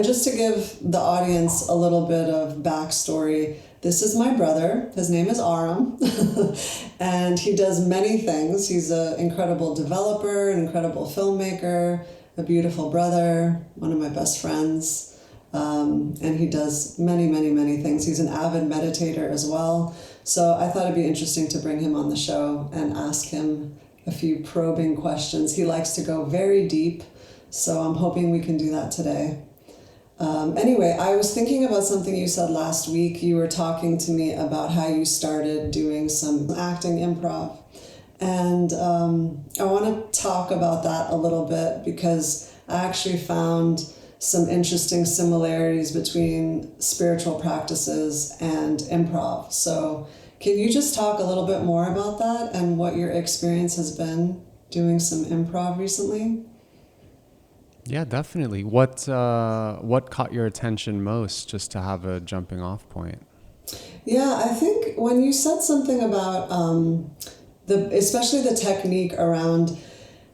Just to give the audience a little bit of backstory, this is my brother. His name is Aram, and he does many things. He's an incredible developer, an incredible filmmaker, a beautiful brother, one of my best friends, and he does many, many, many things. He's an avid meditator as well. So I thought it'd be interesting to bring him on the show and ask him a few probing questions. He likes to go very deep, so I'm hoping we can do that today. Anyway, I was thinking about something you said last week. You were talking to me about how you started doing some acting improv. And I want to talk about that a little bit because I actually found some interesting similarities between spiritual practices and improv. So can you just talk a little bit more about that and what your experience has been doing some improv recently? Yeah, definitely. What caught your attention most, just to have a jumping off point? Yeah, I think when you said something about especially the technique around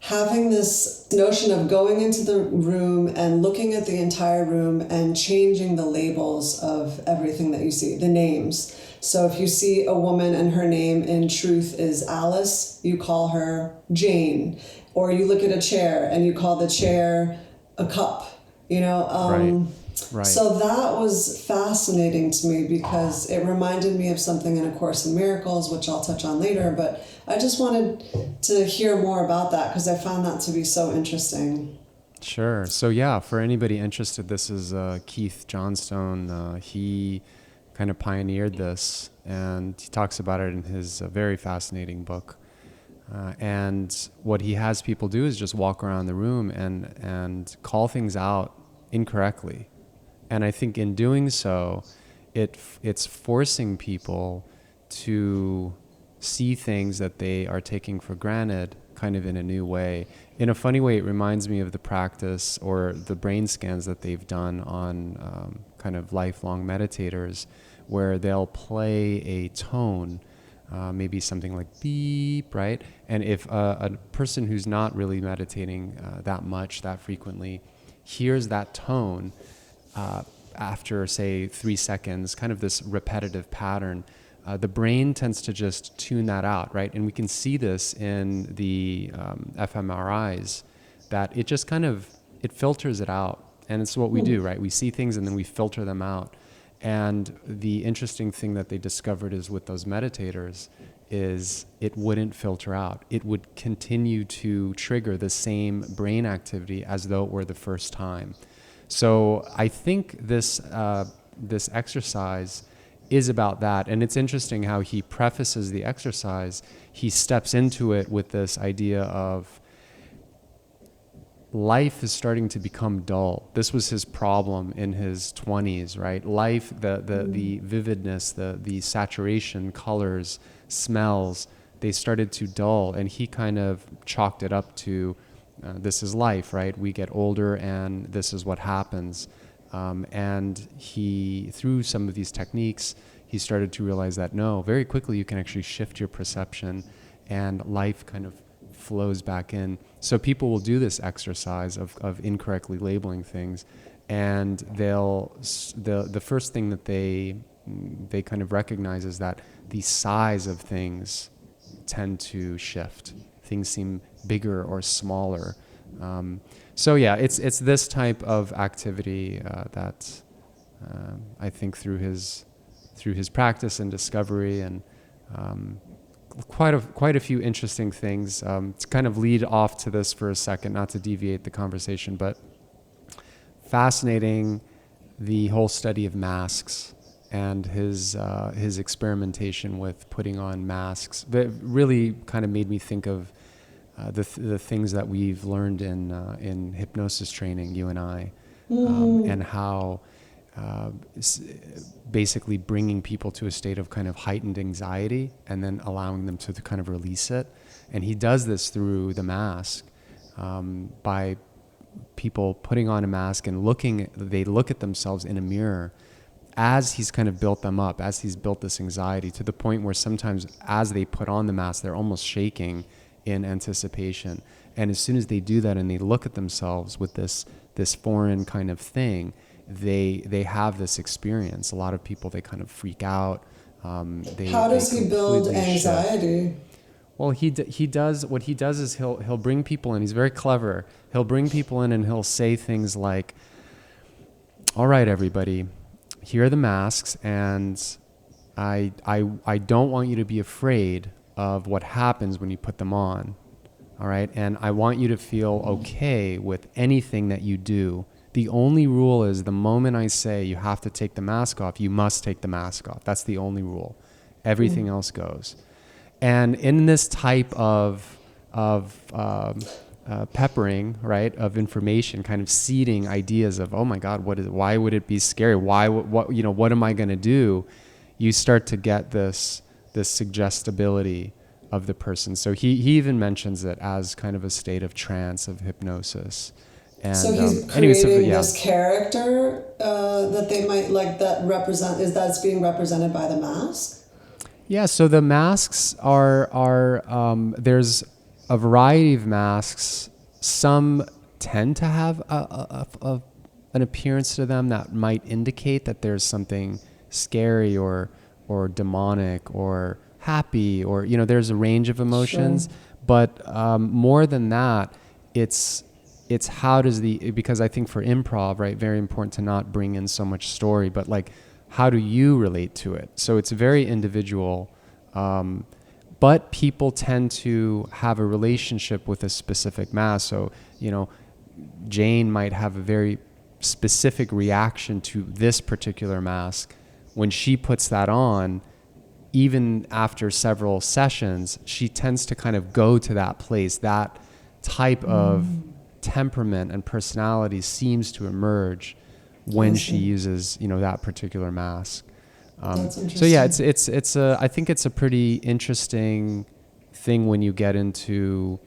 having this notion of going into the room and looking at the entire room and changing the labels of everything that you see, the names. So if you see a woman and her name in truth is Alice, you call her Jane. Or you look at a chair and you call the chair a cup, Right. So that was fascinating to me because it reminded me of something in A Course in Miracles, which I'll touch on later, but I just wanted to hear more about that because I found that to be so interesting. Sure. So yeah, for anybody interested, this is Keith Johnstone. He kind of pioneered this, and he talks about it in his very fascinating book. And what he has people do is just walk around the room and call things out incorrectly. And I think in doing so, it's forcing people to see things that they are taking for granted kind of in a new way. In a funny way, it reminds me of the practice or the brain scans that they've done on kind of lifelong meditators, where they'll play a tone, maybe something like beep, right? And if a person who's not really meditating that much, that frequently, hears that tone after, say, 3 seconds, kind of this repetitive pattern, the brain tends to just tune that out, right? And we can see this in the fMRIs, that it just kind of, it filters it out. And it's what we do, right? We see things and then we filter them out. And the interesting thing that they discovered is with those meditators is it wouldn't filter out. It would continue to trigger the same brain activity as though it were the first time. So I think this exercise is about that. And it's interesting how he prefaces the exercise. He steps into it with this idea of life is starting to become dull. This was his problem in his 20s, right? Life, the vividness, the saturation, colors, smells, they started to dull. And he kind of chalked it up to this is life, right? We get older and this is what happens. And he, through some of these techniques, he started to realize that no, very quickly you can actually shift your perception and life kind of flows back in. So people will do this exercise of incorrectly labeling things, and the first thing that they kind of recognize is that the size of things tend to shift. Things seem bigger or smaller. So yeah, it's this type of activity that I think through his practice and discovery and quite a few interesting things. To kind of lead off to this for a second, not to deviate the conversation, but fascinating, the whole study of masks and his experimentation with putting on masks. That really kind of made me think of the things that we've learned in hypnosis training, you and I, and how basically bringing people to a state of kind of heightened anxiety and then allowing them to kind of release it. And he does this through the mask, by people putting on a mask and they look at themselves in a mirror as he's kind of built them up, as he's built this anxiety, to the point where sometimes as they put on the mask, they're almost shaking in anticipation. And as soon as they do that and they look at themselves with this foreign kind of thing, they have this experience. A lot of people, they kind of freak out. How does he build completely anxiety? shift. Well, he does what he does is he'll bring people in. He's very clever. He'll bring people in and he'll say things like, "All right, everybody, here are the masks, and I don't want you to be afraid of what happens when you put them on. All right, and I want you to feel okay with anything that you do. The only rule is the moment I say you have to take the mask off, you must take the mask off. That's the only rule. Everything else goes." And in this type of peppering, right, of information, kind of seeding ideas of, oh my God, why would it be scary? What am I going to do? You start to get this suggestibility of the person. So he even mentions it as kind of a state of trance, of hypnosis. And, so he's creating this character that they might like that's being represented by the mask? Yeah, so the masks are there's a variety of masks. Some tend to have an appearance to them that might indicate that there's something scary or demonic or happy, or there's a range of emotions. Sure. But more than that, it's how does because I think for improv, right, very important to not bring in so much story, but like, how do you relate to it? So it's very individual, but people tend to have a relationship with a specific mask. So, Jane might have a very specific reaction to this particular mask. When she puts that on, even after several sessions, she tends to kind of go to that place. That type of temperament and personality seems to emerge when she uses, that particular mask. So yeah, I think it's a pretty interesting thing when you get into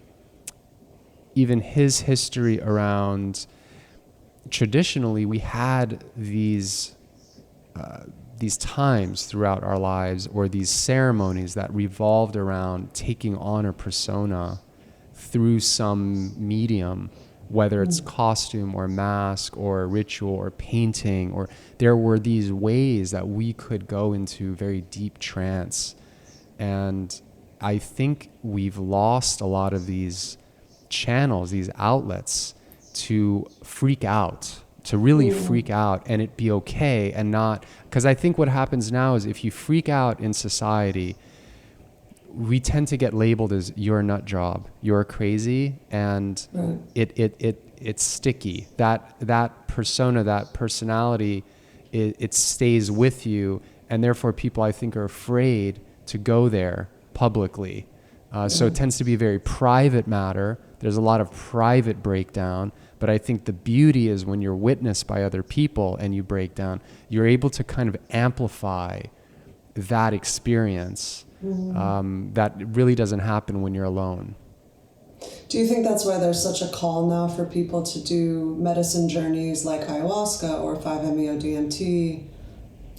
even his history around. Traditionally, we had these times throughout our lives, or these ceremonies that revolved around taking on a persona through some medium, whether it's costume or mask or ritual or painting, or there were these ways that we could go into very deep trance. And I think we've lost a lot of these channels, these outlets to freak out, to really freak out and it be okay, and not, because I think what happens now is if you freak out in society, we tend to get labeled as you're a nut job, you're crazy, and it's sticky. That persona, that personality, it stays with you, and therefore people, I think, are afraid to go there publicly. So it tends to be a very private matter. There's a lot of private breakdown, but I think the beauty is when you're witnessed by other people and you break down, you're able to kind of amplify that experience. That really doesn't happen when you're alone. Do you think that's why there's such a call now for people to do medicine journeys like ayahuasca or 5-MeO-DMT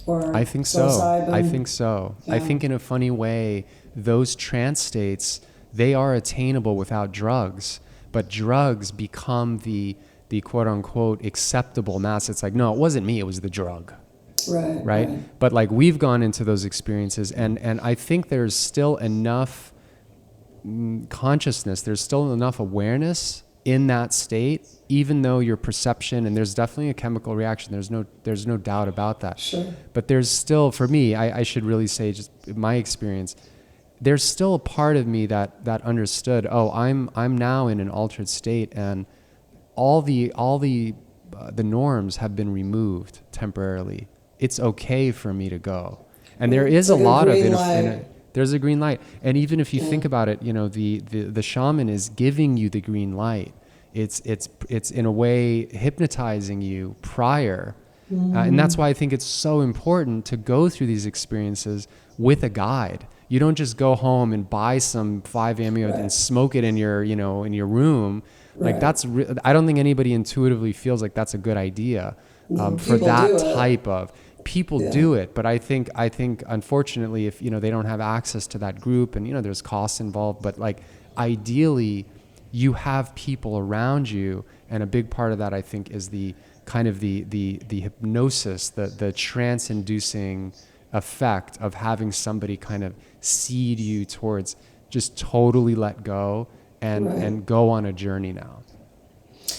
or I think so. psilocybin? I think so. Yeah. I think in a funny way, those trance states, they are attainable without drugs, but drugs become the quote unquote acceptable mass. It's like, no, it wasn't me, it was the drug. Right. But like, we've gone into those experiences, and I think there's still enough consciousness, there's still enough awareness in that state, even though your perception, and there's definitely a chemical reaction, there's no doubt about that. Sure. But there's still, for me, I should really say, just my experience, there's still a part of me that understood, I'm now in an altered state, and all the norms have been removed temporarily. It's okay for me to go. And there is a lot of it. There's a green light. And even if you think about it, the shaman is giving you the green light. It's in a way hypnotizing you prior. And that's why I think it's so important to go through these experiences with a guide. You don't just go home and buy some 5-MeO and smoke it in your room. Like I don't think anybody intuitively feels like that's a good idea for that type of. People do it, but I think unfortunately, if they don't have access to that group, and there's costs involved, but like ideally, you have people around you, and a big part of that I think is the kind of the hypnosis, the trance-inducing effect of having somebody kind of seed you towards just totally let go and go on a journey now.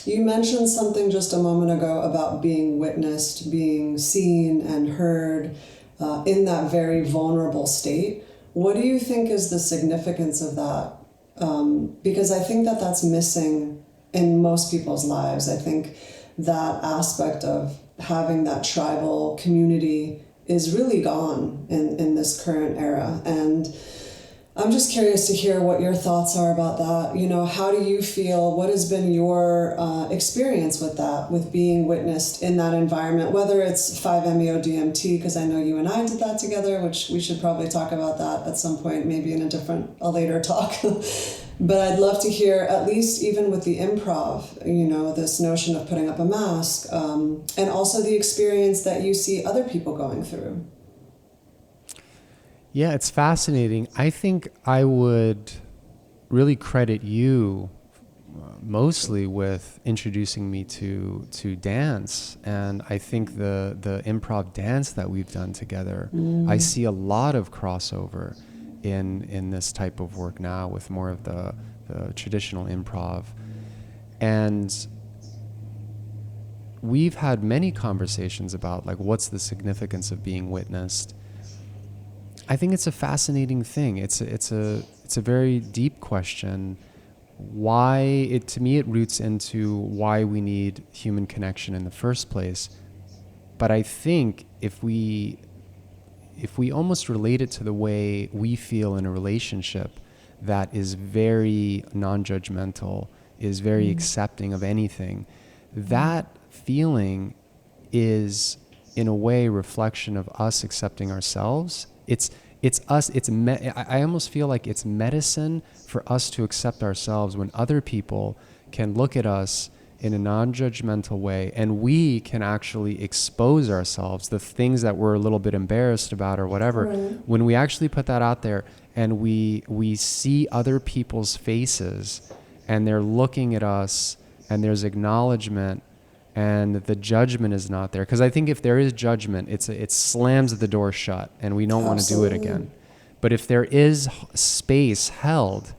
You mentioned something just a moment ago about being witnessed, being seen and heard in that very vulnerable state. What do you think is the significance of that? Because I think that that's missing in most people's lives. I think that aspect of having that tribal community is really gone in this current era. And I'm just curious to hear what your thoughts are about that. You know, how do you feel? What has been your experience with that, with being witnessed in that environment, whether it's 5-MeO-DMT, because I know you and I did that together, which we should probably talk about that at some point, maybe in a later talk. But I'd love to hear, at least even with the improv, you know, this notion of putting up a mask, and also the experience that you see other people going through. Yeah, it's fascinating. I think I would really credit you mostly with introducing me to dance. And I think the improv dance that we've done together, I see a lot of crossover in this type of work now with more of the traditional improv. And we've had many conversations about like what's the significance of being witnessed. I think it's a fascinating thing. It's a very deep question. To me it roots into why we need human connection in the first place. But I think if we almost relate it to the way we feel in a relationship that is very non-judgmental, is very accepting of anything, that feeling is in a way reflection of us accepting ourselves. It's us. I almost feel like it's medicine for us to accept ourselves when other people can look at us in a non-judgmental way, and we can actually expose ourselves, the things that we're a little bit embarrassed about or whatever. Right. When we actually put that out there and we see other people's faces and they're looking at us and there's acknowledgement and the judgment is not there. Because I think if there is judgment, it slams the door shut and we don't want to do it again. But if there is space held,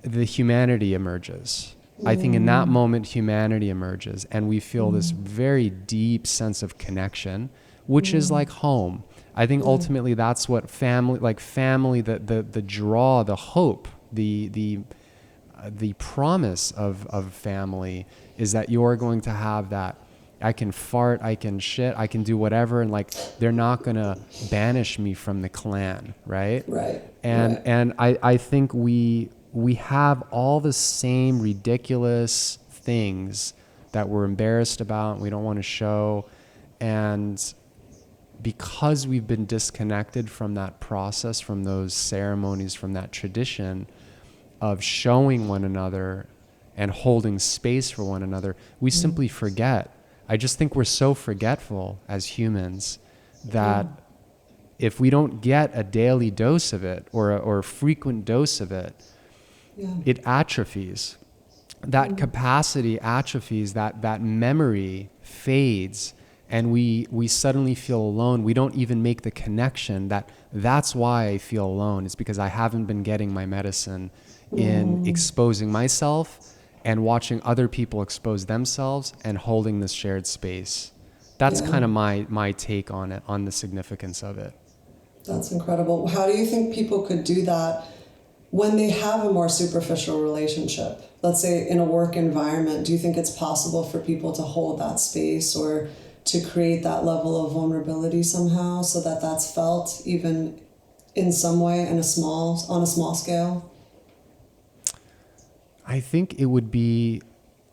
the humanity emerges. I think in that moment, humanity emerges and we feel this very deep sense of connection, which is like home. I think ultimately that's what family, the draw, the hope, the promise of family is that you're going to have that. I can fart, I can shit, I can do whatever, and like they're not gonna banish me from the clan, right? Right. And I think we have all the same ridiculous things that we're embarrassed about and we don't want to show. And because we've been disconnected from that process, from those ceremonies, from that tradition of showing one another and holding space for one another, we simply forget. I just think we're so forgetful as humans that if we don't get a daily dose of it or a frequent dose of it, it atrophies. That capacity atrophies, that memory fades, and we suddenly feel alone. We don't even make the connection that's why I feel alone. It's because I haven't been getting my medicine in exposing myself and watching other people expose themselves and holding this shared space. That's kind of my take on it, on the significance of it. That's incredible. How do you think people could do that when they have a more superficial relationship? Let's say in a work environment, do you think it's possible for people to hold that space or to create that level of vulnerability somehow so that that's felt even in some way on a small scale? I think it would be,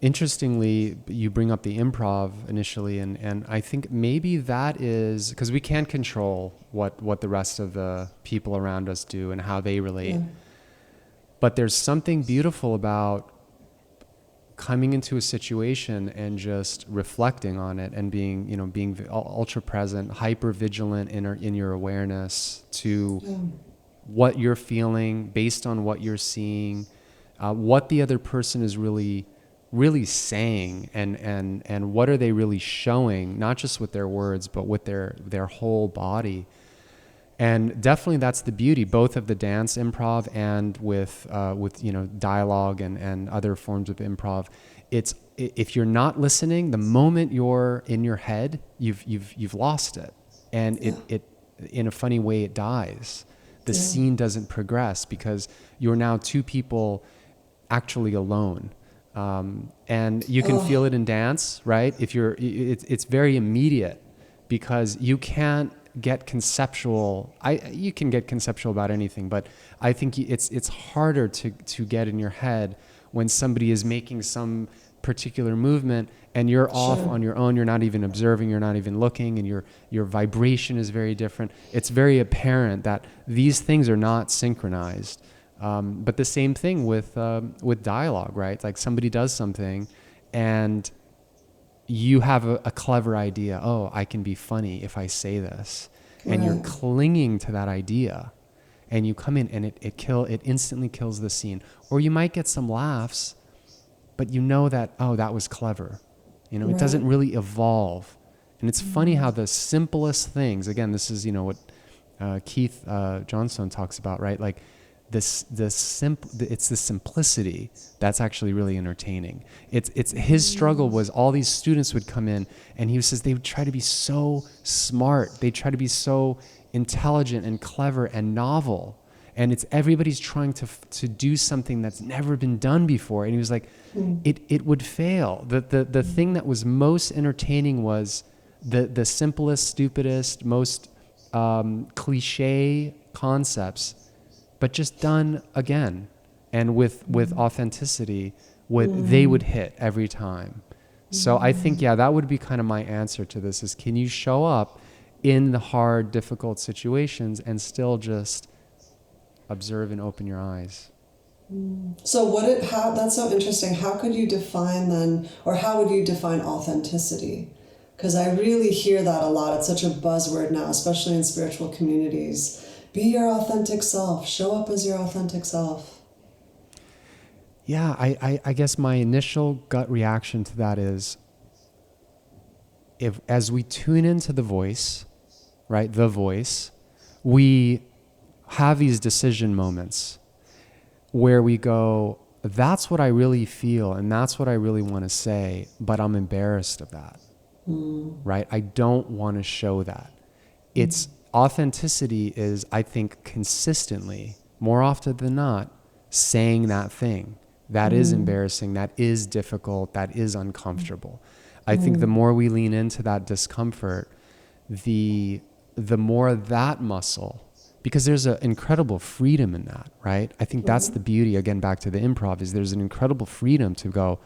interestingly, you bring up the improv initially, and I think maybe that is, because we can't control what the rest of the people around us do and how they relate. Yeah. But there's something beautiful about coming into a situation and just reflecting on it and being ultra present, hyper vigilant in your awareness to what you're feeling based on what you're seeing, what the other person is really really saying, and what are they really showing, not just with their words, but with their whole body. And definitely that's the beauty, both of the dance improv and with dialogue and other forms of improv. It's, if you're not listening, the moment you're in your head, you've lost it, and it in a funny way it dies. The scene doesn't progress because you're now two people actually alone. And you can feel it in dance, right? It's very immediate, because you can't get conceptual. You can get conceptual about anything, but I think it's harder to get in your head when somebody is making some particular movement and you're off on your own. You're not even observing, you're not even looking, and your vibration is very different. It's very apparent that these things are not synchronized. But the same thing with dialogue, right? Like somebody does something and you have a clever idea. Oh, I can be funny if I say this. And you're clinging to that idea, and you come in and it instantly kills the scene. Or you might get some laughs, but you know that, oh, that was clever. It doesn't really evolve. And it's funny how the simplest things, again, this is, what Keith Johnstone talks about, right? Like it's the simplicity that's actually really entertaining. It's his struggle was all these students would come in, and he says they would try to be so smart, they try to be so intelligent and clever and novel, and it's everybody's trying to do something that's never been done before, and he was like, it would fail. The thing that was most entertaining was the simplest, stupidest, most cliche concepts, but just done again, and with authenticity, they would hit every time. So I think, that would be kind of my answer to this, is can you show up in the hard, difficult situations and still just observe and open your eyes? So that's so interesting. How could you define then, or how would you define authenticity? Because I really hear that a lot. It's such a buzzword now, especially in spiritual communities. Be your authentic self. Show up as your authentic self. Yeah, I guess my initial gut reaction to that is, as we tune into the voice, right, the voice, we have these decision moments where we go, that's what I really feel and that's what I really want to say, but I'm embarrassed of that, right? I don't want to show that. It's authenticity is, I think, consistently, more often than not, saying that thing that is embarrassing, that is difficult, that is uncomfortable. I think the more we lean into that discomfort, the more that muscle, because there's an incredible freedom in that, right? I think that's the beauty, again, back to the improv, is there's an incredible freedom to go,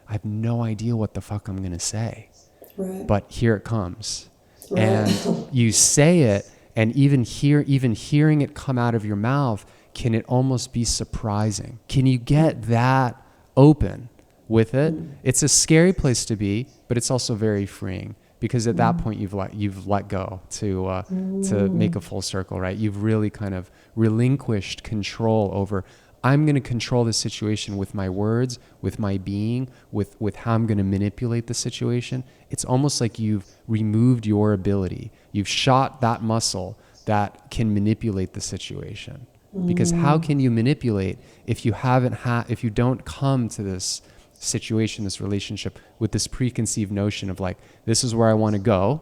I have no idea what the fuck I'm going to say, but here it comes. And you say it, and even hearing it come out of your mouth, can it almost be surprising? Can you get that open with it? It's a scary place to be, but it's also very freeing, because at that point you've let go to make a full circle, right? You've really kind of relinquished control over, I'm going to control the situation with my words, with my being, with how I'm going to manipulate the situation. It's almost like you've removed your ability. You've shot that muscle that can manipulate the situation. Because how can you manipulate if you if you don't come to this situation, this relationship, with this preconceived notion of like, this is where I want to go.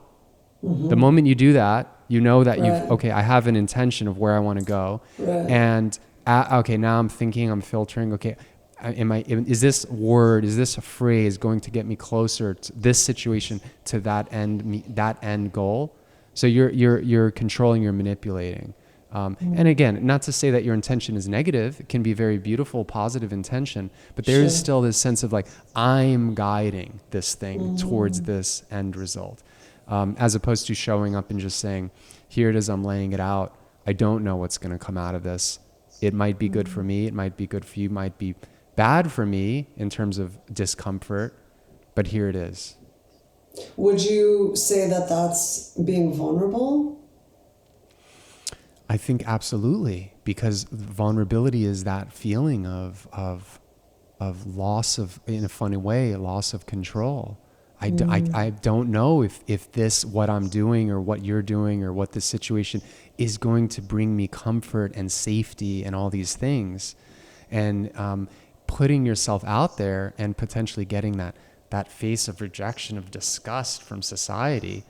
The moment you do that, you know that I have an intention of where I want to go. And now I'm thinking, I'm filtering, is this word, is this a phrase going to get me closer to this situation, to that end goal? So you're controlling, you're manipulating. And again, not to say that your intention is negative. It can be very beautiful, positive intention, but there is still this sense of like, I'm guiding this thing towards this end result, as opposed to showing up and just saying, here it is, I'm laying it out. I don't know what's going to come out of this. It might be good for me. It might be good for you. It might be bad for me in terms of discomfort, but here it is. Would you say that that's being vulnerable? I think absolutely, because vulnerability is that feeling of loss of, in a funny way, a loss of control. I don't know if this, what I'm doing or what you're doing or what this situation is going to bring me comfort and safety and all these things. And putting yourself out there and potentially getting that face of rejection, of disgust from society,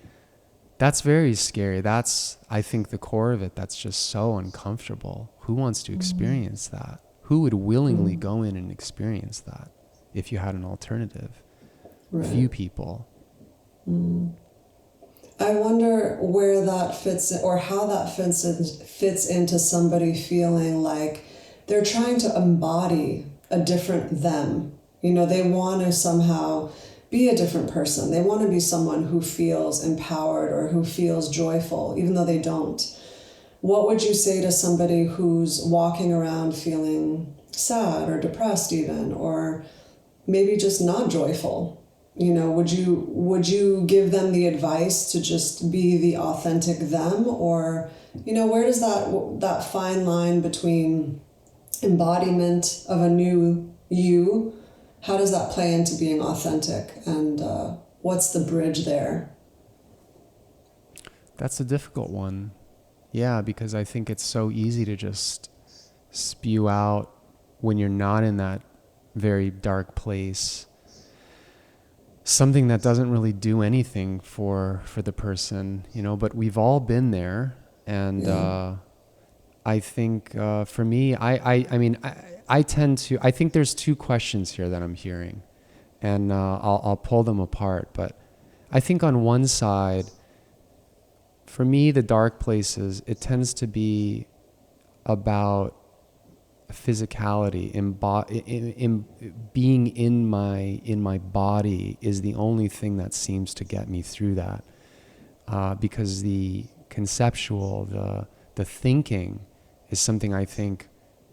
that's very scary. That's, I think, the core of it. That's just so uncomfortable. Who wants to experience that? Who would willingly go in and experience that if you had an alternative? Right. Few people. I wonder where that fits in, or how that fits into somebody feeling like they're trying to embody a different them. You know, they want to somehow be a different person. They want to be someone who feels empowered or who feels joyful, even though they don't. What would you say to somebody who's walking around feeling sad or depressed even, or maybe just not joyful? You know, would you give them the advice to just be the authentic them? Or, you know, where does that fine line between embodiment of a new you, how does that play into being authentic? And what's the bridge there? That's a difficult one. Yeah, because I think it's so easy to just spew out when you're not in that very dark place something that doesn't really do anything for the person, you know, but we've all been there. And I think for me, I tend to, I think there's two questions here that I'm hearing, and I'll pull them apart. But I think on one side, for me, the dark places, it tends to be about physicality. Being in my body is the only thing that seems to get me through that, because the conceptual, the thinking is something I think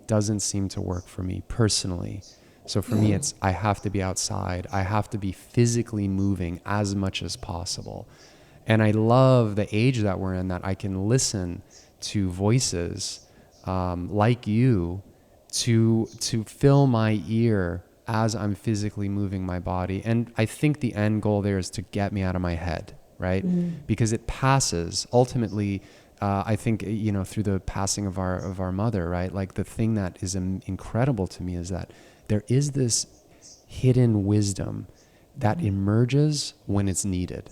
doesn't seem to work for me personally. So for me, it's, I have to be outside. I have to be physically moving as much as possible. And I love the age that we're in, that I can listen to voices like you to fill my ear as I'm physically moving my body. And I think the end goal there is to get me out of my head, right? Because it passes. Ultimately, I think, you know, through the passing of our mother, right? Like, the thing that is incredible to me is that there is this hidden wisdom that emerges when it's needed.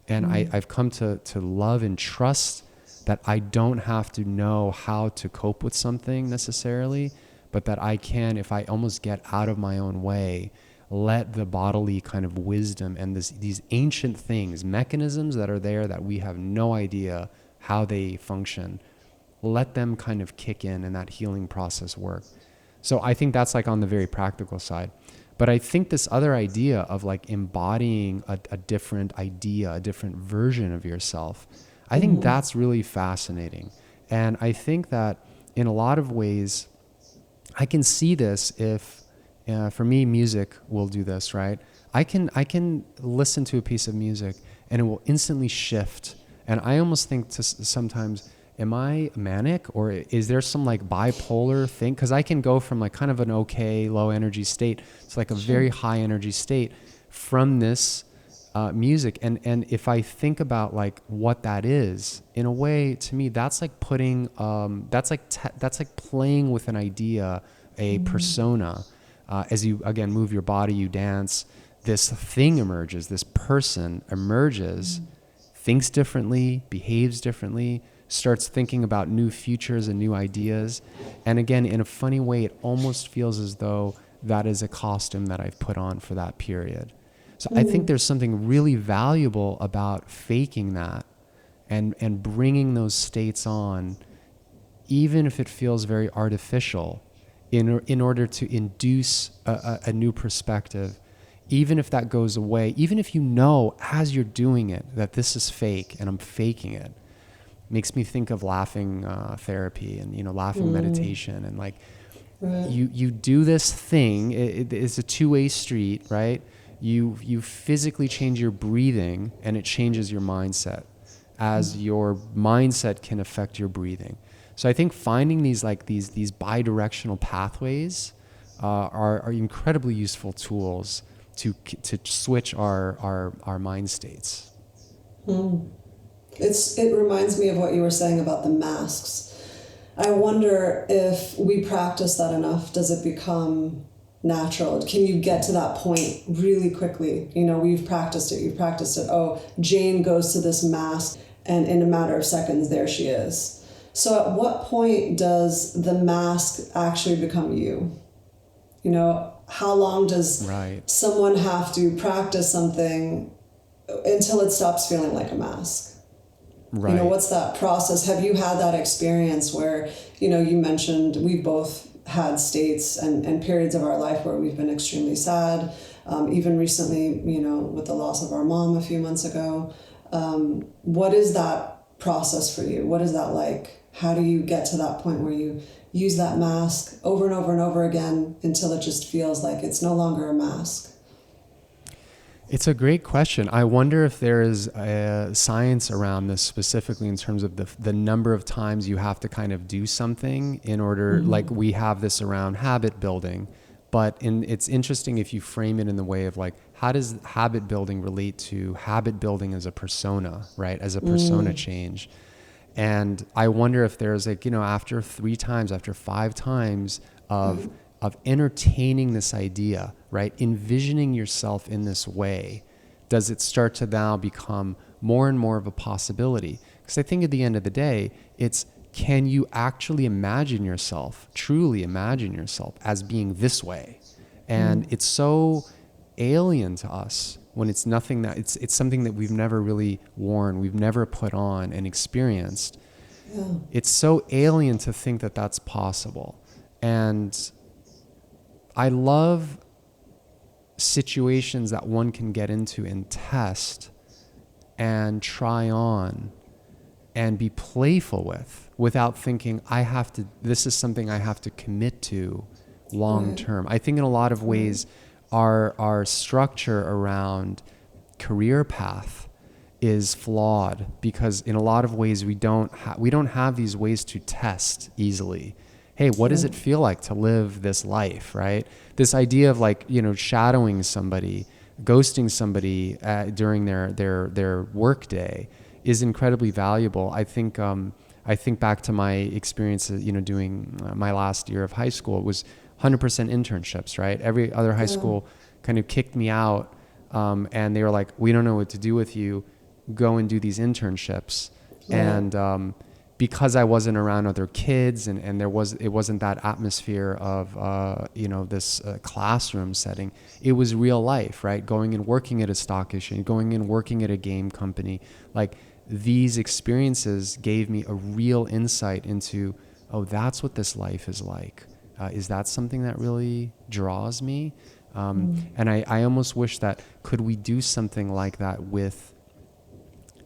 And I've come to love and trust that I don't have to know how to cope with something necessarily, but that I can, if I almost get out of my own way, let the bodily kind of wisdom and these ancient things, mechanisms that are there that we have no idea how they function, let them kind of kick in and that healing process work. So I think that's like on the very practical side. But I think this other idea of like embodying a different idea, a different version of yourself, I think that's really fascinating. And I think that in a lot of ways, I can see this if, for me, music will do this, right? I can listen to a piece of music and it will instantly shift. And I almost think sometimes, am I manic, or is there some like bipolar thing? Because I can go from like kind of an okay low energy state to like a very high energy state from this music. And if I think about like what that is, in a way, to me, that's like putting, that's like playing with an idea, a persona. As you, again, move your body, you dance, this thing emerges, this person emerges, thinks differently, behaves differently, starts thinking about new futures and new ideas. And again, in a funny way, it almost feels as though that is a costume that I've put on for that period. So I think there's something really valuable about faking that and bringing those states on, even if it feels very artificial, in order to induce a new perspective. Even if that goes away, even if you know as you're doing it that this is fake and I'm faking it, makes me think of laughing therapy and, you know, laughing meditation. And like, you do this thing, it's a two-way street, right? You physically change your breathing and it changes your mindset, as your mindset can affect your breathing. So I think finding these bidirectional pathways are incredibly useful tools to switch our mind states. It reminds me of what you were saying about the masks. I wonder if we practice that enough, does it become natural? Can you get to that point really quickly? You know, you've practiced it. Oh, Jane goes to this mask, and in a matter of seconds, there she is. So at what point does the mask actually become you? You know, how long does someone have to practice something until it stops feeling like a mask? Right. You know, what's that process? Have you had that experience where, you know, you mentioned we've both had states and periods of our life where we've been extremely sad, even recently, you know, with the loss of our mom a few months ago. What is that process for you? What is that like? How do you get to that point where you use that mask over and over and over again until it just feels like it's no longer a mask? It's a great question. I wonder if there is science around this, specifically in terms of the number of times you have to kind of do something in order, like we have this around habit building, but it's interesting if you frame it in the way of like, how does habit building relate to habit building as a persona, right? As a persona change. And I wonder if there's like, you know, after 3 times, after 5 times of entertaining this idea, right? Envisioning yourself in this way, does it start to now become more and more of a possibility? Because I think at the end of the day, it's, can you actually imagine yourself, truly imagine yourself as being this way? And it's so alien to us when it's nothing that, it's something that we've never really worn, we've never put on and experienced. Yeah. It's so alien to think that that's possible. And I love situations that one can get into and test and try on and be playful with, without thinking this is something I have to commit to long term. I think in a lot of ways our structure around career path is flawed, because in a lot of ways we don't have these ways to test easily. Hey, what does it feel like to live this life, right? This idea of like, you know, shadowing somebody, ghosting somebody during their work day is incredibly valuable. I think back to my experience, you know, doing my last year of high school. It was 100% internships, right? Every other high school kind of kicked me out, and they were like, we don't know what to do with you. Go and do these internships. And because I wasn't around other kids and it wasn't that atmosphere of, you know, this classroom setting. It was real life, right? Going and working at a stock exchange, going and working at a game company. Like, these experiences gave me a real insight into, oh, that's what this life is like. Is that something that really draws me? And I almost wish that, could we do something like that with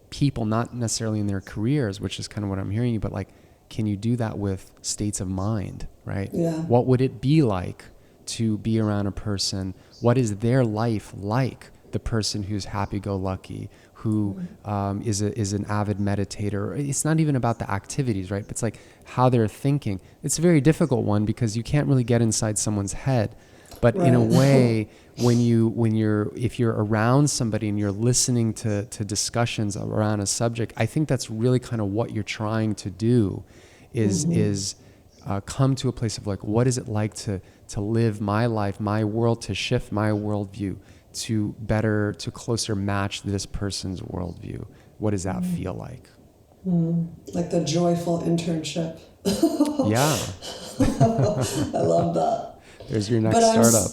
people, not necessarily in their careers, which is kind of what I'm hearing you, but like, can you do that with states of mind, right? Yeah. What would it be like to be around a person? What is their life like? The person who's happy-go-lucky, who is an avid meditator. It's not even about the activities, right? But it's like how they're thinking. It's a very difficult one because you can't really get inside someone's head. But in a way, if you're around somebody and you're listening to discussions around a subject, I think that's really kind of what you're trying to do, is come to a place of like, what is it like to live my life, my world, to shift my worldview to closer match this person's worldview. What does that feel like? Like the joyful internship. Yeah. I love that. There's your next startup.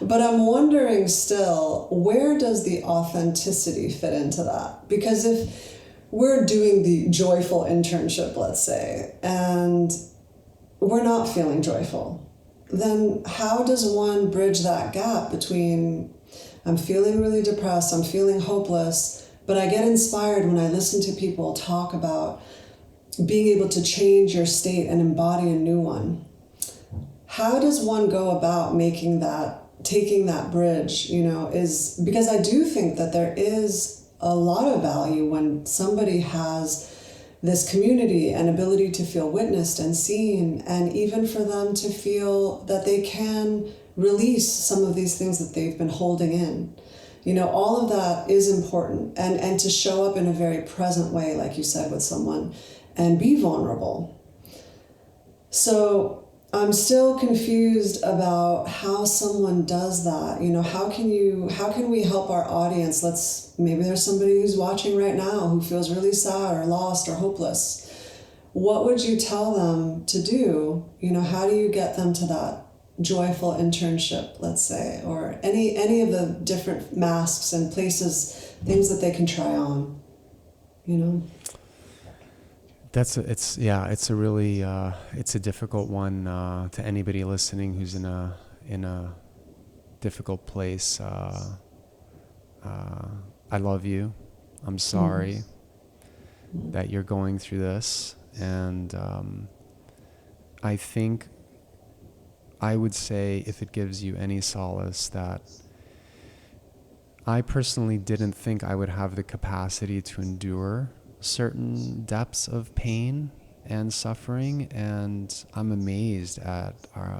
But I'm wondering still, where does the authenticity fit into that? Because if we're doing the joyful internship, let's say, and we're not feeling joyful, then how does one bridge that gap between, I'm feeling really depressed, I'm feeling hopeless, but I get inspired when I listen to people talk about being able to change your state and embody a new one? How does one go about taking that bridge, you know, is because I do think that there is a lot of value when somebody has this community and ability to feel witnessed and seen, and even for them to feel that they can release some of these things that they've been holding in. You know, all of that is important, and to show up in a very present way, like you said, with someone, and be vulnerable. So I'm still confused about how someone does that. You know, how can we help our audience? Maybe there's somebody who's watching right now who feels really sad or lost or hopeless. What would you tell them to do? You know, how do you get them to that joyful internship, let's say, or any of the different masks and places, things that they can try on, you know? It's a really it's a difficult one to anybody listening who's in a difficult place. I love you. I'm sorry that you're going through this, and I think I would say, if it gives you any solace, that I personally didn't think I would have the capacity to endure certain depths of pain and suffering, and I'm amazed at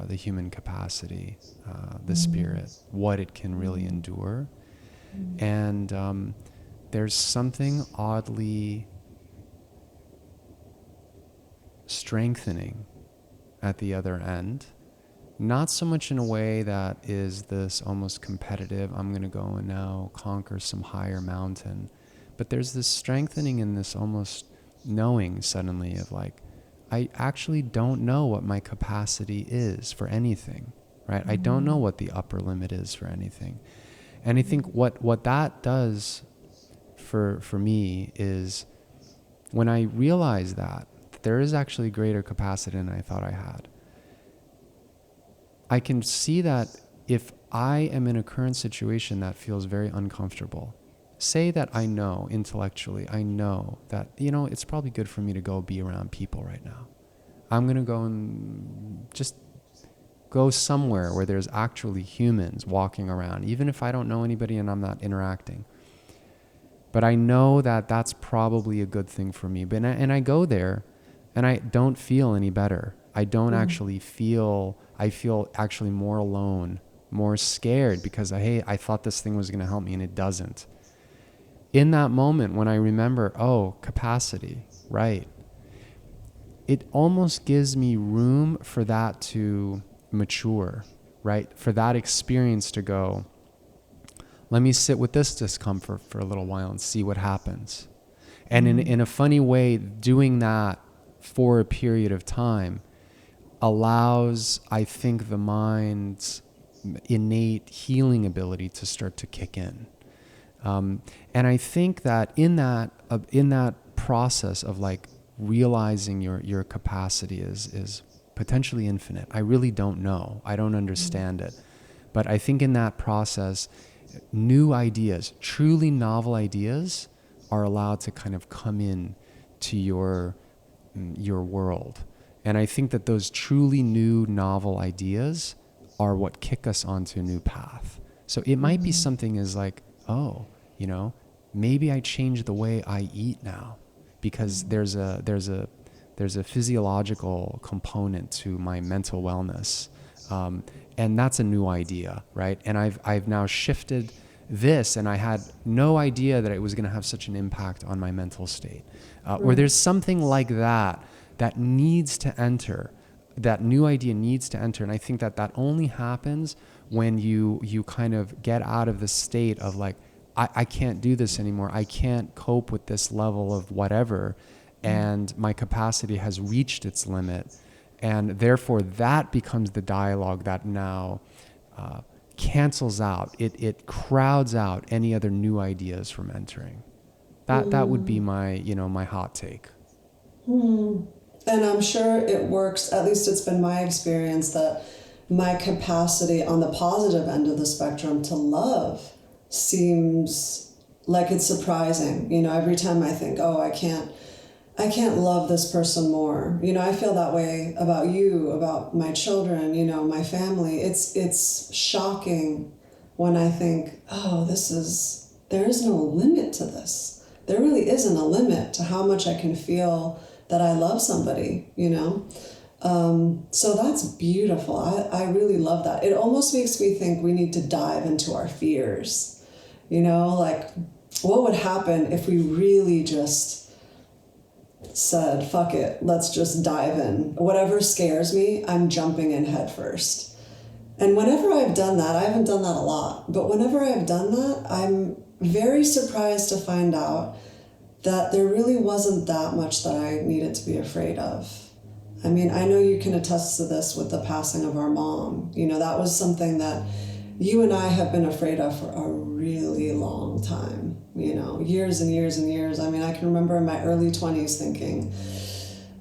the human capacity, the spirit, what it can really endure. And there's something oddly strengthening at the other end. Not so much in a way that is this almost competitive, I'm going to go and now conquer some higher mountain. But there's this strengthening in this almost knowing suddenly of like, I actually don't know what my capacity is for anything, right? I don't know what the upper limit is for anything. And I think what that does for me is when I realize that there is actually greater capacity than I thought I had, I can see that if I am in a current situation that feels very uncomfortable, say that I know intellectually, I know that, you know, it's probably good for me to go be around people right now. I'm going to go and just go somewhere where there's actually humans walking around, even if I don't know anybody and I'm not interacting. But I know that that's probably a good thing for me. And I go there and I don't feel any better. I don't actually feel, I feel actually more alone, more scared because I thought this thing was going to help me and it doesn't. In that moment when I remember, oh, capacity, right, it almost gives me room for that to mature, right? For that experience to go, let me sit with this discomfort for a little while and see what happens. And in a funny way, doing that for a period of time allows, I think, the mind's innate healing ability to start to kick in. And I think that in that process of like realizing your capacity is potentially infinite. I really don't know. I don't understand it. But I think in that process, new ideas, truly novel ideas, are allowed to kind of come in to your world. And I think that those truly new novel ideas are what kick us onto a new path. So it might be something as like, oh, you know, maybe I change the way I eat now because there's a physiological component to my mental wellness. And that's a new idea, right? And I've now shifted this, and I had no idea that it was going to have such an impact on my mental state. Or there's something like that needs to enter, that new idea needs to enter. And I think that only happens when you kind of get out of the state of like, I can't do this anymore. I can't cope with this level of whatever. And my capacity has reached its limit. And therefore that becomes the dialogue that now cancels out. It crowds out any other new ideas from entering. That would be my hot take. And I'm sure it works, at least it's been my experience, that my capacity on the positive end of the spectrum to love seems like it's surprising. You know, every time I think, oh, I can't love this person more. You know, I feel that way about you, about my children, you know, my family. It's shocking when I think, oh, there is no limit to this. there really isn't a limit to how much I can feel that I love somebody, you know? So that's beautiful. I really love that. It almost makes me think we need to dive into our fears, you know, like what would happen if we really just said, fuck it, let's just dive in. Whatever scares me, I'm jumping in head first. And whenever I've done that, I haven't done that a lot, but whenever I've done that, I'm very surprised to find out that there really wasn't that much that I needed to be afraid of. I mean, I know you can attest to this with the passing of our mom. You know, that was something that you and I have been afraid of for a really long time, you know, years and years and years. I mean, I can remember in my early 20s thinking,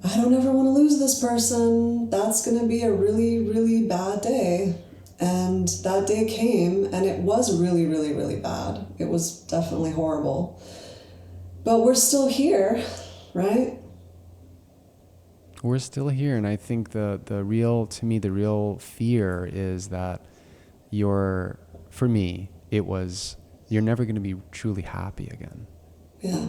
I don't ever want to lose this person. That's going to be a really, really bad day. And that day came, and it was really, really, really bad. It was definitely horrible. But we're still here, right? We're still here, and I think the real fear is that for me, it was, you're never going to be truly happy again. Yeah.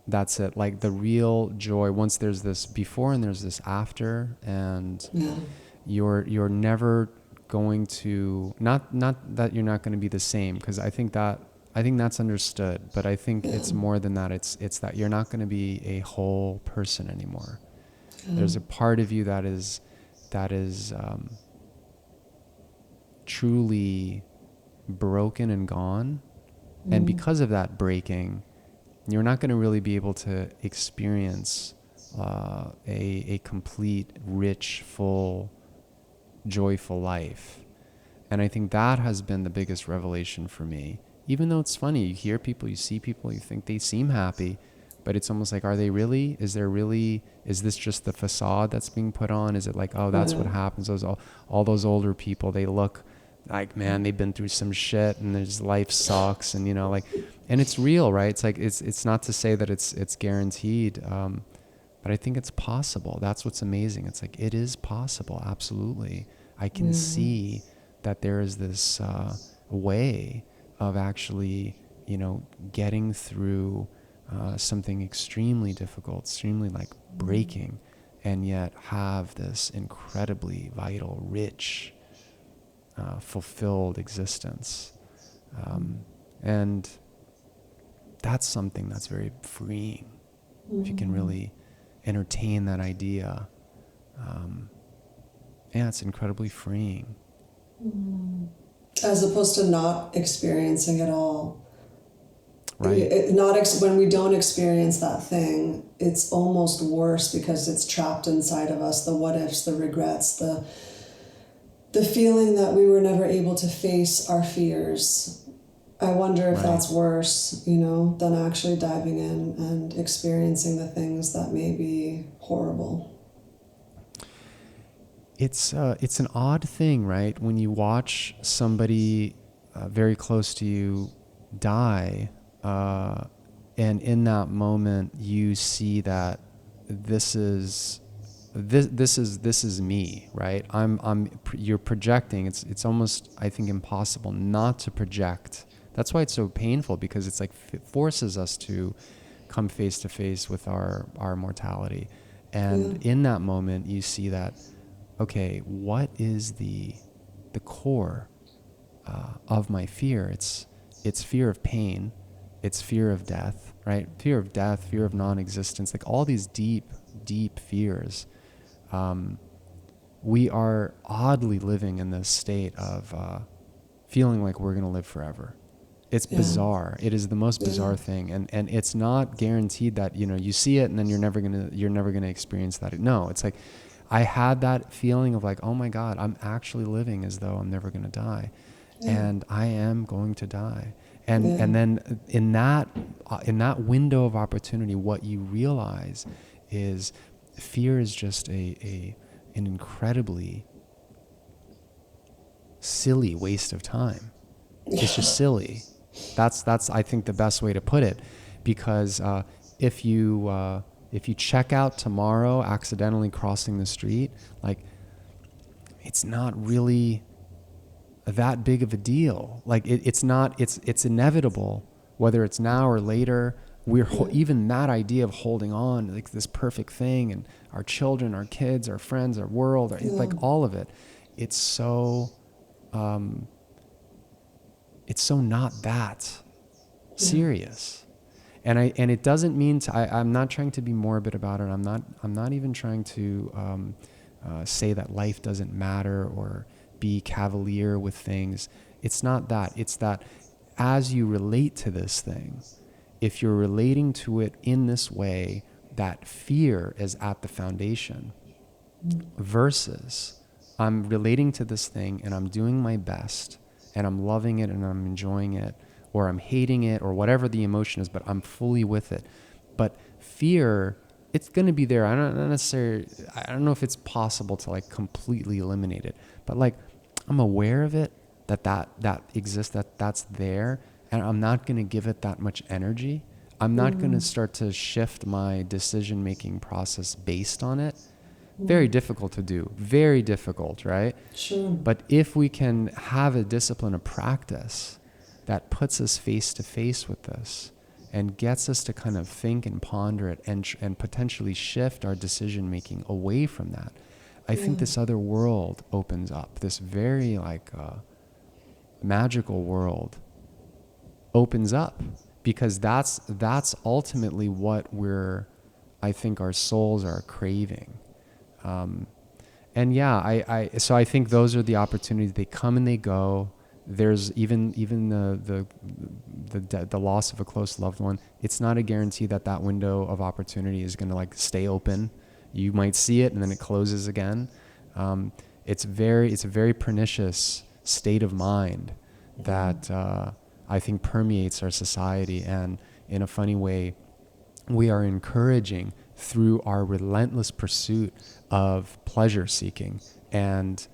That's it. Like the real joy, once there's this before and there's this after, and Yeah. you're never going to, not that you're not going to be the same, because I think that's understood, but I think it's more than that. It's that you're not going to be a whole person anymore. There's a part of you that is truly broken and gone. And because of that breaking, you're not going to really be able to experience a complete, rich, full, joyful life. And I think that has been the biggest revelation for me. Even though it's funny, you hear people, you see people, you think they seem happy, but it's almost like, are they really? Is this just the facade that's being put on? Is it like, oh, that's what happens? All those older people, they look like, man, they've been through some shit, and there's life sucks, and you know, like, and it's real, right? It's like, it's not to say that it's guaranteed, but I think it's possible. That's what's amazing. It's like, it is possible. Absolutely. I can see that there is this way of actually, you know, getting through something extremely difficult, extremely like breaking, and yet have this incredibly vital, rich, fulfilled existence. And that's something that's very freeing. If you can really entertain that idea, it's incredibly freeing. As opposed to not experiencing it all. Right. When we don't experience that thing, it's almost worse because it's trapped inside of us. The what ifs, the regrets, the feeling that we were never able to face our fears. I wonder if that's worse, you know, than actually diving in and experiencing the things that may be horrible. It's an odd thing, right? When you watch somebody very close to you die, and in that moment you see that this is me, right? You're projecting. It's almost, I think, impossible not to project. That's why it's so painful, because it's like it forces us to come face to face with our mortality. And in that moment you see that, okay, what is the core of my fear? It's fear of pain. It's fear of death, right? Fear of death, fear of non-existence, like all these deep, deep fears. We are oddly living in this state of feeling like we're going to live forever. It's bizarre. It is the most bizarre thing, and it's not guaranteed that, you know, you see it and then you're never gonna experience that. No, it's like I had that feeling of like, oh my God, I'm actually living as though I'm never gonna die, and I am going to die. And then in that window of opportunity, what you realize is fear is just an incredibly silly waste of time. It's just silly. That's I think the best way to put it, because if you check out tomorrow accidentally crossing the street, like it's not really that big of a deal. Like it's inevitable, whether it's now or later. even that idea of holding on, like this perfect thing, and our children, our kids, our friends, our world, like all of it, it's so not that serious. And it doesn't mean I'm not trying to be morbid about it. I'm not even trying to say that life doesn't matter or be cavalier with things. It's not that. It's that as you relate to this thing, if you're relating to it in this way, that fear is at the foundation, versus I'm relating to this thing and I'm doing my best and I'm loving it and I'm enjoying it, or I'm hating it, or whatever the emotion is, but I'm fully with it. But fear, it's going to be there. I don't know if it's possible to like completely eliminate it, but like I'm aware of it, that exists, that's there, and I'm not going to give it that much energy. I'm not going to start to shift my decision-making process based on it. Very difficult to do. Very difficult, right? Sure. But if we can have a discipline, a practice that puts us face to face with this and gets us to kind of think and ponder it and potentially shift our decision-making away from that, I think this other world opens up. This very magical world opens up, because that's ultimately what I think our souls are craving. So I think those are the opportunities. They come and they go. There's even the loss of a close loved one. It's not a guarantee that window of opportunity is going to like stay open. You might see it and then it closes again. It's a very pernicious state of mind that I think permeates our society, and in a funny way, we are encouraging through our relentless pursuit of pleasure seeking and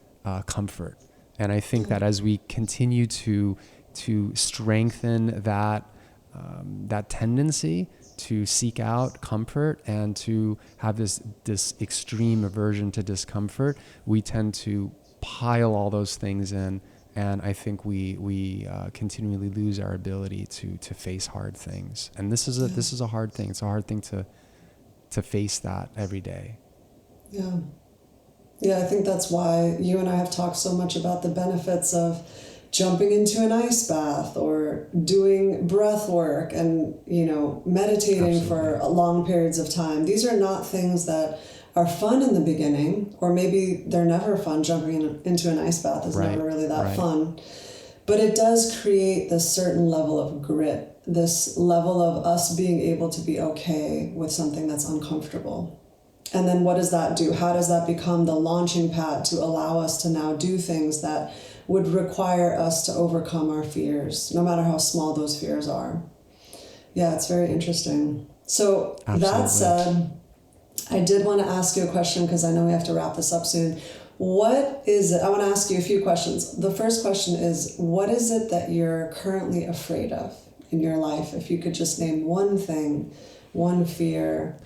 comfort. And I think that as we continue to strengthen that tendency to seek out comfort and to have this extreme aversion to discomfort, we tend to pile all those things in, and I think we continually lose our ability to face hard things. And this is a hard thing. It's a hard thing to face that every day. Yeah. Yeah, I think that's why you and I have talked so much about the benefits of jumping into an ice bath or doing breath work and, meditating for long periods of time. These are not things that are fun in the beginning, or maybe they're never fun. Jumping into an ice bath is never really that fun. But it does create this certain level of grit, this level of us being able to be okay with something that's uncomfortable. And then what does that do? How does that become the launching pad to allow us to now do things that would require us to overcome our fears, no matter how small those fears are? Yeah, it's very interesting. So that said, I did want to ask you a question, because I know we have to wrap this up soon. What is it? I want to ask you a few questions. The first question is, what is it that you're currently afraid of in your life? If you could just name one thing, one fear.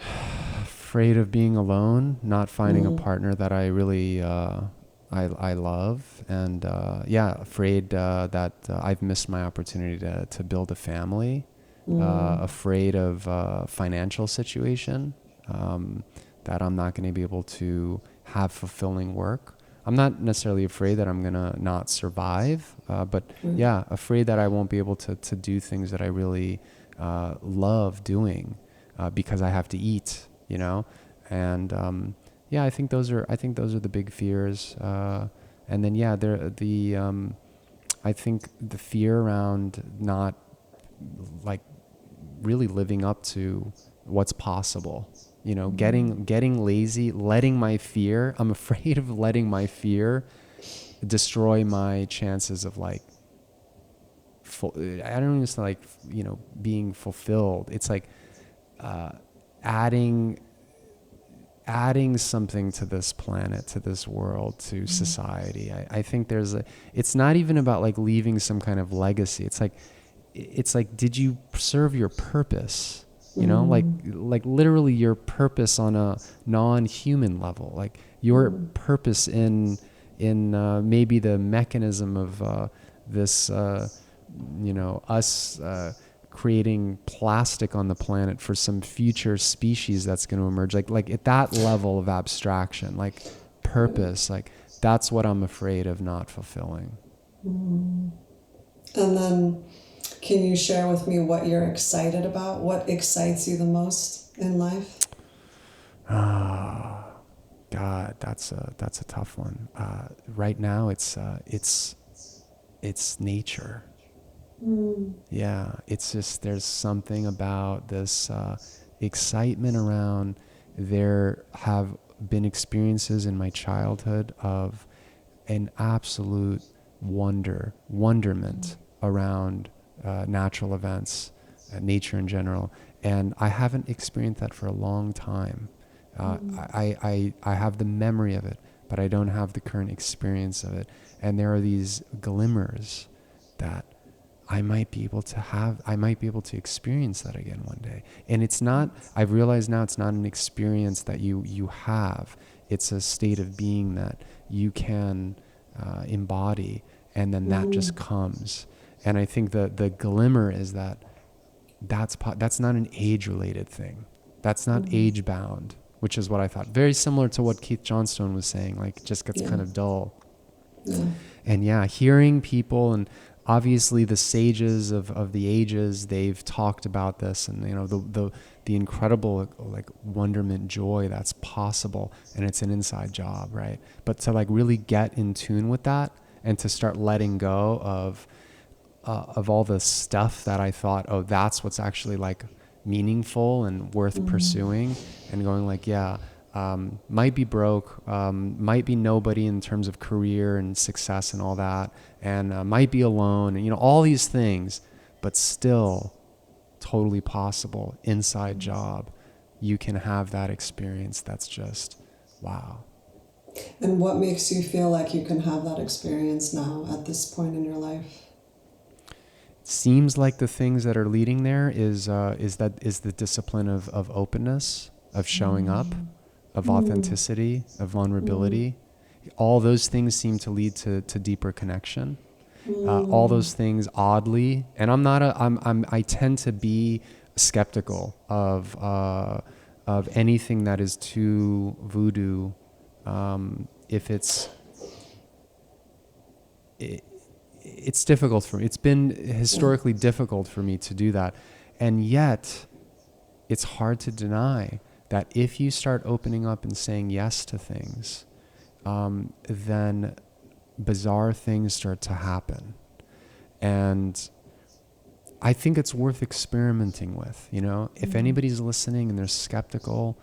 Afraid of being alone, not finding a partner that I really I love, and afraid that I've missed my opportunity to build a family. Afraid of financial situation, that I'm not going to be able to have fulfilling work. I'm not necessarily afraid that I'm going to not survive, but afraid that I won't be able to do things that I really love doing because I have to eat. And I think those are the big fears. And then I think the fear around not like really living up to what's possible. Getting lazy, letting my fear. I'm afraid of letting my fear destroy my chances of like. I don't even say like being fulfilled. It's like. Adding something to this planet, to this world, to society. I think it's not even about like leaving some kind of legacy. It's like, did you serve your purpose? Like literally your purpose on a non-human level, like your purpose in maybe the mechanism of this, us creating plastic on the planet for some future species that's going to emerge. Like at that level of abstraction, like purpose, like that's what I'm afraid of not fulfilling. And then can you share with me what you're excited about? What excites you the most in life? God, that's a tough one. Right now, it's nature. Yeah, it's just there's something about this excitement around. There have been experiences in my childhood of an absolute wonderment around natural events, nature in general, and I haven't experienced that for a long time. I have the memory of it, but I don't have the current experience of it. And there are these glimmers that I might be able to experience that again one day. And it's not, I've realized now it's not an experience that you have. It's a state of being that you can embody, and then that just comes. And I think the glimmer is that's not an age-related thing. That's not age-bound, which is what I thought. Very similar to what Keith Johnstone was saying, like it just gets kind of dull. Yeah. And yeah, hearing people, and obviously the sages of the ages, they've talked about this, and you know the incredible like wonderment, joy that's possible, and it's an inside job, right? But to like really get in tune with that, and to start letting go of all the stuff that I thought, oh, that's what's actually like meaningful and worth pursuing, and going like, yeah, might be broke, might be nobody in terms of career and success and all that, and might be alone, and you know, all these things, but still totally possible, inside job. You can have that experience that's just wow. And what makes you feel like you can have that experience now at this point in your life? Seems like the things that are leading there is the discipline of openness, of showing up, of authenticity, of vulnerability. All those things seem to lead to deeper connection. All those things, oddly, and I tend to be skeptical of anything that is too voodoo. If it's difficult for me. It's been historically difficult for me to do that. And yet it's hard to deny that if you start opening up and saying yes to things, then bizarre things start to happen. And I think it's worth experimenting with, you know, if anybody's listening and they're skeptical,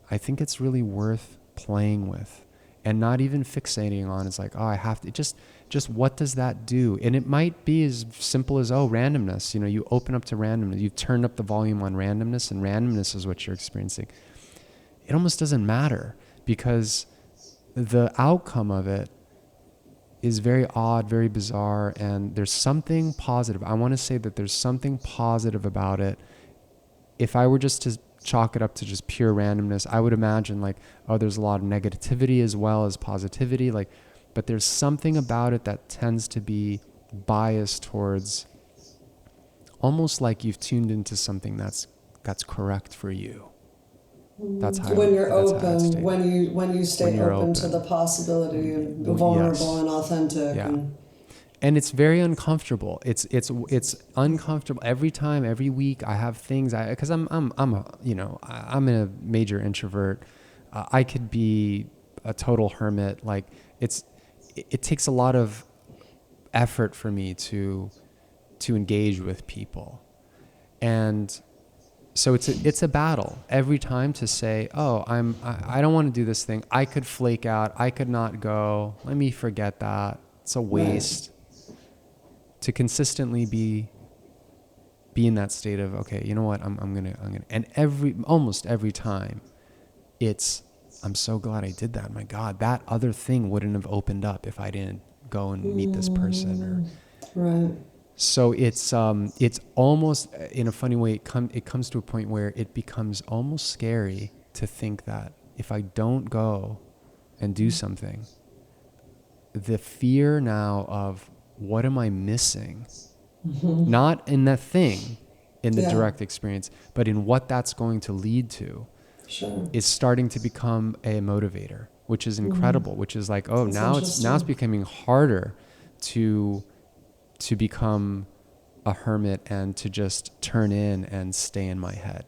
I think it's really worth playing with, and not even fixating on it's like, oh, I have to just what does that do? And it might be as simple as, oh, randomness. You know, you open up to randomness. You've turned up the volume on randomness, and randomness is what you're experiencing. It almost doesn't matter, because the outcome of it is very odd, very bizarre, and there's something positive. I want to say that there's something positive about it. If I were just to chalk it up to just pure randomness, I would imagine like, oh, there's a lot of negativity as well as positivity, like, but there's something about it that tends to be biased towards almost like you've tuned into something that's correct for you. That's how When you're that's how I'd open, state it. when you stay open to the possibility and vulnerable and authentic. Yeah. And it's very uncomfortable. It's uncomfortable every time, every week. I have things because I'm in a major introvert. I could be a total hermit. Like it takes a lot of effort for me to engage with people, and so it's a battle every time to say, oh, I don't want to do this thing. I could flake out. I could not go. Let me forget that. It's a waste. Right. To consistently be in that state of, okay, you know what, I'm gonna, and almost every time, I'm so glad I did that. My God, that other thing wouldn't have opened up if I didn't go and meet this person. Right. So it's almost, in a funny way, it comes to a point where it becomes almost scary to think that if I don't go and do something, the fear now of what am I missing? Not in that thing, in the Yeah. direct experience, but in what that's going to lead to Sure. is starting to become a motivator, which is incredible, which is like, oh, That's now it's interesting. becoming harder to become a hermit and to just turn in and stay in my head.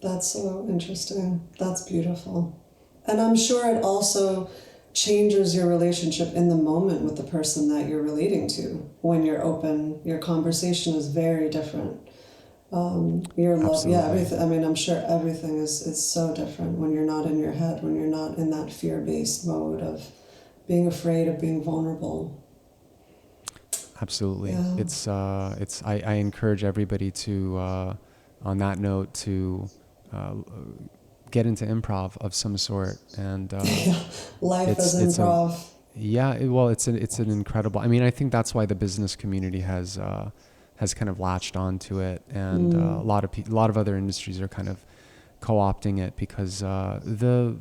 That's so interesting. That's beautiful. And I'm sure it also changes your relationship in the moment with the person that you're relating to. When you're open, your conversation is very different. Your love, yeah, Absolutely. everything. I mean, I'm sure everything is so different when you're not in your head, when you're not in that fear-based mode of being afraid of being vulnerable. Absolutely. Yeah. I encourage everybody to, on that note, to get into improv of some sort. And Yeah. Life as it's a, improv. well, it's an incredible, I mean, I think that's why the business community has kind of latched onto it. And a lot of other industries are kind of co-opting it because the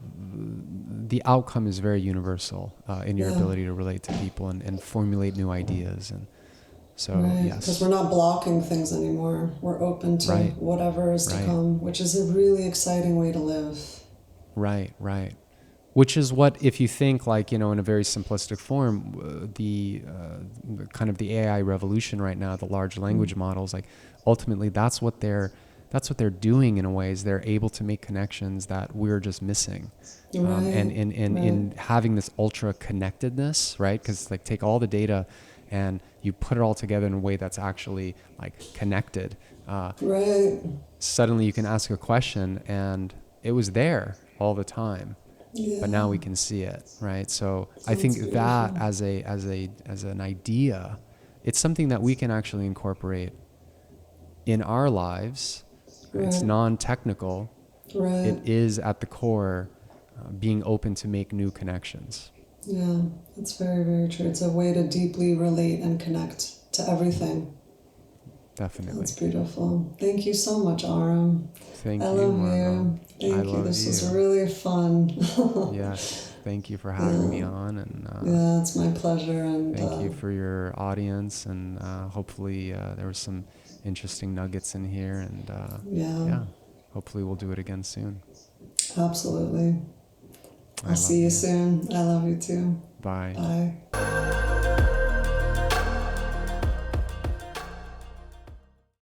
outcome is very universal in your Yeah. ability to relate to people and formulate new ideas. And so, Right, because yes, we're not blocking things anymore. We're open to right, whatever is to right, come, which is a really exciting way to live. right. Which is what, if you think like, in a very simplistic form, the kind of the AI revolution right now, the large language models, like ultimately that's what they're doing in a way, is they're able to make connections that we're just missing. Right, And in right, having this ultra connectedness, right? Because like take all the data and you put it all together in a way that's actually like connected. right. Suddenly you can ask a question and it was there all the time, but now we Yeah, can see it, right? So I that's think that beautiful. as an idea, it's something that we can actually incorporate in our lives. It's Right, non-technical. It right. is at the core being open to make new connections. Yeah, that's very, very true. It's a way to deeply relate and connect to everything. Definitely. That's beautiful. Thank you so much, Aram. I Thank you, love Margot. you. I Thank you. love This was you. really fun. Yes. Thank you for having Yeah, me on, and yeah, it's my pleasure. And thank you for your audience. And hopefully there was some interesting nuggets in here. And yeah, yeah, hopefully we'll do it again soon. absolutely. I I'll love see you you. soon. I love you too. Bye. Bye.